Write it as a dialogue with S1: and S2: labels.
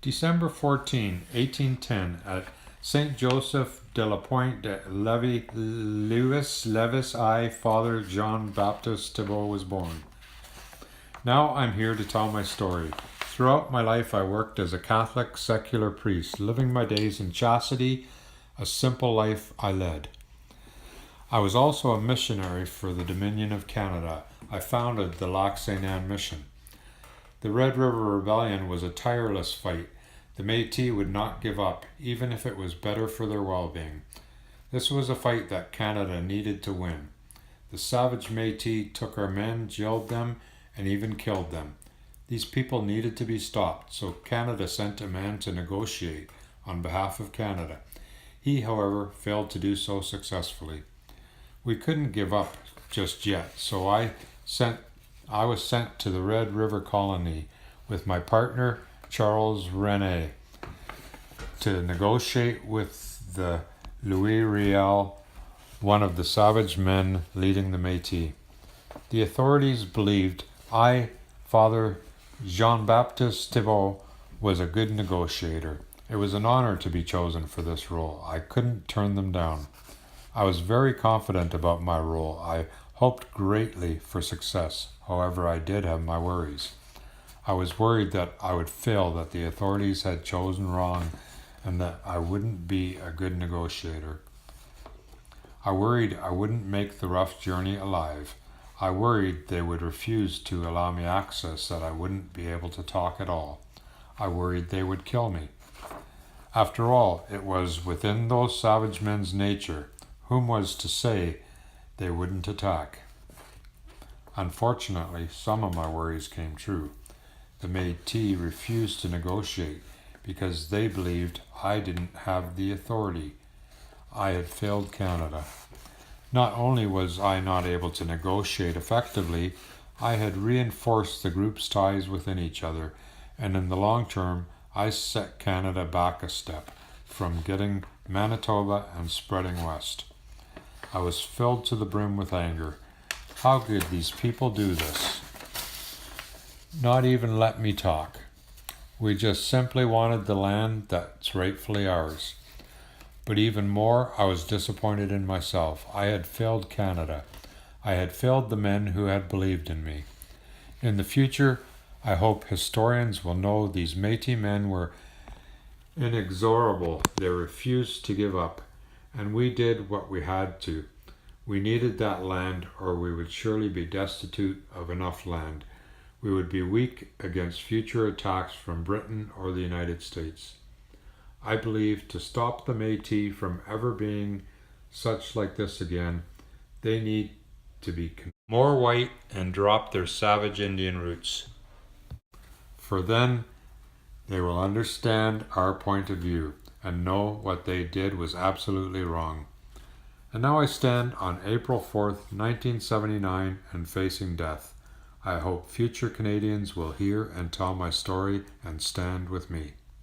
S1: December 14, 1810, at Saint Joseph de la Pointe de Levis, I, Father John Baptiste Thibault, was born. Now I'm here to tell my story. Throughout my life I worked as a Catholic secular priest, living my days in chastity, a simple life I led. I was also a missionary for the Dominion of Canada. I founded the Lac St. Anne Mission. The Red River Rebellion was a tireless fight. The Métis would not give up, even if it was better for their well-being. This was a fight that Canada needed to win. The savage Métis took our men, jailed them, and even killed them. These people needed to be stopped, so Canada sent a man to negotiate on behalf of Canada. He, however, failed to do so successfully. We couldn't give up just yet, so I was sent to the Red River Colony with my partner Charles René to negotiate with the Louis Riel, one of the savage men leading the Métis. The authorities believed I, Father Jean-Baptiste Thibault, was a good negotiator. It was an honor to be chosen for this role. I couldn't turn them down. I was very confident about my role. I hoped greatly for success. However, I did have my worries. I was worried that I would fail, that the authorities had chosen wrong, and that I wouldn't be a good negotiator. I worried I wouldn't make the rough journey alive. I worried they would refuse to allow me access, that I wouldn't be able to talk at all. I worried they would kill me. After all, it was within those savage men's nature. Whom was to say they wouldn't attack? Unfortunately, some of my worries came true. The Métis refused to negotiate because they believed I didn't have the authority. I had failed Canada. Not only was I not able to negotiate effectively, I had reinforced the group's ties within each other, and in the long term, I set Canada back a step from getting Manitoba and spreading west. I was filled to the brim with anger. How could these people do this? Not even let me talk. We just simply wanted the land that's rightfully ours. But even more, I was disappointed in myself. I had failed Canada. I had failed the men who had believed in me. In the future, I hope historians will know these Métis men were inexorable. They refused to give up, and we did what we had to. We needed that land, or we would surely be destitute of enough land. We would be weak against future attacks from Britain or the United States. I believe to stop the Métis from ever being such like this again, they need to be more white and drop their savage Indian roots. For then they will understand our point of view and know what they did was absolutely wrong. And now I stand on April 4th, 1979, and facing death. I hope future Canadians will hear and tell my story and stand with me.